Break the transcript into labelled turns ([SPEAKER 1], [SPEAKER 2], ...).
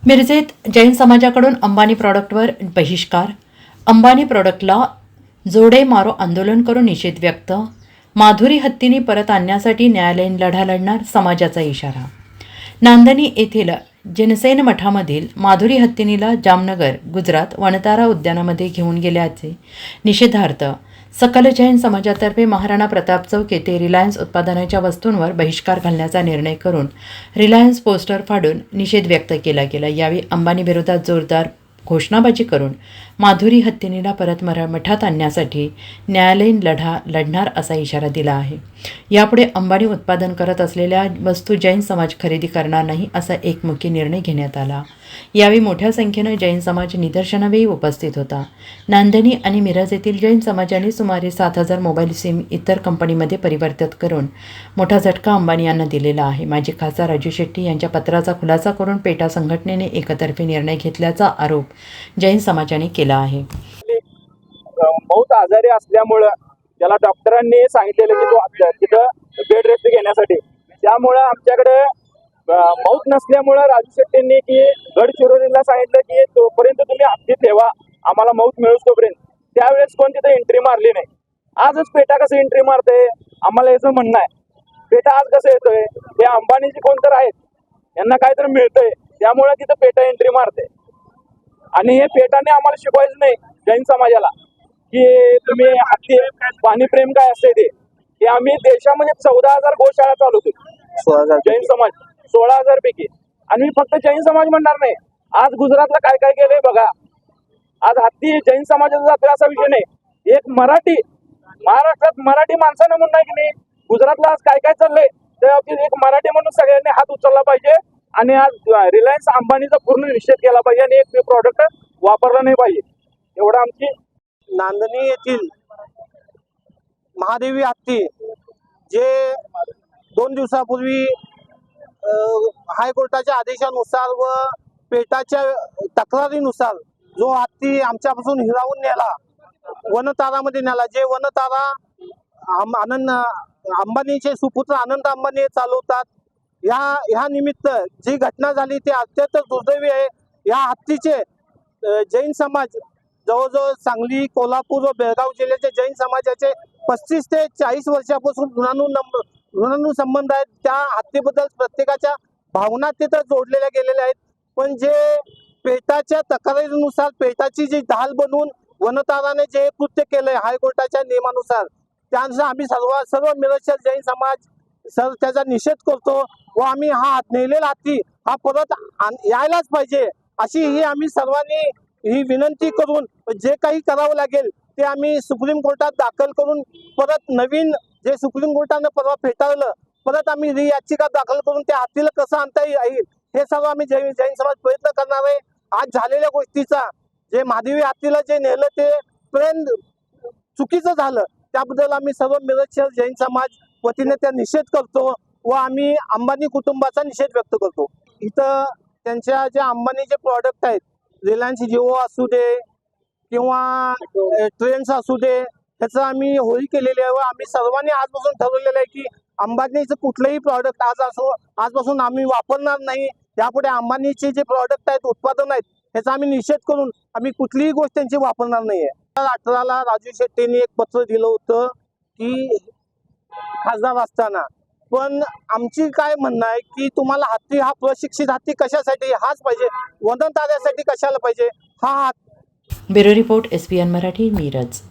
[SPEAKER 1] मिरजेत जैन समाजाकडून अंबानी प्रॉडक्टवर बहिष्कार. अंबानी प्रॉडक्टला जोडे मारो आंदोलन करून निषेध व्यक्त. माधुरी हत्तीनी परत आणण्यासाठी न्यायालयीन लढा लढणार, समाजाचा इशारा. नांदणी येथील जिनसेन मठामधील माधुरी हत्तीनीला जामनगर, गुजरात वनतारा उद्यानामध्ये घेऊन गेल्याचे निषेधार्थ सकल जैन समाजातर्फे महाराणा प्रताप चौक येथे रिलायन्स उत्पादनाच्या वस्तूंवर बहिष्कार घालण्याचा निर्णय करून रिलायन्स पोस्टर फाडून निषेध व्यक्त केला गेला. यावेळी अंबानी विरोधात जोरदार घोषणाबाजी करून माधुरी हत्तीनीला परत मठात आणण्यासाठी न्यायालयीन लढा लढणार असा इशारा दिला आहे. यापुढे अंबानी उत्पादन करत असलेल्या वस्तू जैन समाज खरेदी करणार नाही असा एकमुखी निर्णय घेण्यात आला. यावेळी मोठ्या संख्येनं जैन समाज निदर्शनावेळी उपस्थित होता. नांदणी आणि मिरज येथील जैन समाजाने सुमारे 7,000 मोबाईल सिम इतर कंपनीमध्ये परिवर्तित करून मोठा झटका अंबानी यांना दिलेला आहे. माजी खासदार राजू शेट्टी यांच्या पत्राचा खुलासा करून पेटा संघटनेने एकतर्फी निर्णय घेतल्याचा आरोप जैन समाजाने केला आहे.
[SPEAKER 2] बहुत आजारी असल्यामुळं त्याला डॉक्टरांनी सांगितलेलं की तो तिथं बेड रेस्ट घेण्यासाठी, त्यामुळं आमच्याकडे मौत नसल्यामुळं राजू शेट्टींनी की गडचिरोलीला सांगितलं की तोपर्यंत तुम्ही हत्ती ठेवा, आम्हाला मौत मिळूच तोपर्यंत. त्यावेळेस कोण तिथं एंट्री मारली नाही. आजच पेटा कसं एंट्री मारतंय आम्हाला याचं म्हणणं आहे. पेटा आज कसं येतोय, ते अंबानीचे कोण तर आहेत, यांना काहीतरी मिळतंय, त्यामुळे तिथं पेटा एंट्री मारते. आणि हे पेटाने आम्हाला शिकवायचं नाही जैन समाजाला की तुम्ही हत्ती पाणी प्रेम काय असते ते आम्ही देशामध्ये 14,000 गोशाळा चालवतो जैन समाज 16,000 पैकी. आणि मी फक्त जैन समाज म्हणणार नाही, आज गुजरातला काय काय केलंय बघा. आज हत्ती जैन समाजाचा जातोय असा विषय नाही. एक मराठी महाराष्ट्रात मराठी माणसानं म्हणून नाही की नाही, गुजरातला आज काय काय चाललंय त्या बाबतीत एक मराठी म्हणून सगळ्यांनी हात उचलला पाहिजे. आणि आज रिलायन्स अंबानीचा पूर्ण निषेध केला पाहिजे आणि एक प्रॉडक्ट वापरला नाही पाहिजे, एवढं आमची.
[SPEAKER 3] नांदणी येथील महादेवी हत्ती जे 2 दिवसापूर्वी हायकोर्टाच्या आदेशानुसार व पेटाच्या तक्रारीनुसार जो हत्ती आमच्यापासून हिरावून नेला, वनतारामध्ये नेला, जे वनतारा आनंद अंबानीचे सुपुत्र आनंद अंबानी चालवतात, ह्या निमित्त जी घटना झाली ती अत्यंत दुर्दैवी आहे. या हत्तीचे जैन समाज जवळजवळ सांगली, कोल्हापूर व बेळगाव जिल्ह्याचे जैन समाजाचे 35 ते 40 वर्षापासून ऋणानु संबंध आहेत. त्या हत्तीबद्दल प्रत्येकाच्या भावना तिथं जोडलेल्या गेलेल्या आहेत. पण जे पेटाच्या तक्रारीनुसार पेटाची जी ढाल बनवून वनताराने जे कृत्य केलंय हायकोर्टाच्या नियमानुसार, त्यानुसार आम्ही सर्व मिरजच्या जैन समाज त्याचा निषेध करतो व आम्ही हा नेलेला हत्ती हा परत यायलाच पाहिजे अशी ही आम्ही सर्वांनी ही विनंती करून जे काही करावं लागेल ते आम्ही सुप्रीम कोर्टात दाखल करून परत नवीन जे सुप्रीम कोर्टाने परवा फेटाळलं, परत आम्ही याचिका दाखल करून त्या हत्तीला कसं आणता येईल हे सर्व आम्ही जैन समाज प्रयत्न करणार आहे. आज झालेल्या गोष्टीचा जे महादेवी हत्तीला जे नेलं ते ट्रेन चुकीचं झालं, त्याबद्दल आम्ही सर्व मिरजच्या जैन समाज वतीने त्या निषेध करतो व आम्ही अंबानी कुटुंबाचा निषेध व्यक्त करतो. इथं त्यांच्या जे अंबानीचे प्रॉडक्ट आहेत, रिलायन्स जिओ असू दे किंवा ट्रेन्स असू दे, त्याचं आम्ही होळी केलेली आहे व आम्ही सर्वांनी आजपासून ठरवलेलं आहे की अंबानीचं कुठलंही प्रॉडक्ट आजपासून आम्ही वापरणार नाही. यापुढे अंबानीचे जे प्रॉडक्ट आहेत, उत्पादन आहेत, ह्याचा आम्ही निषेध करून आम्ही कुठलीही गोष्ट त्यांची वापरणार नाहीये. 2018ला राजू शेट्टींनी एक पत्र दिलं होतं की खासदार असताना, पण आमची काय म्हणणं आहे की तुम्हाला हत्ती हा प्रशिक्षित हत्ती कशासाठी हाच पाहिजे, वनताऱ्यासाठी कशाला पाहिजे हा.
[SPEAKER 1] Bureau report SBN Marathi, Miraj.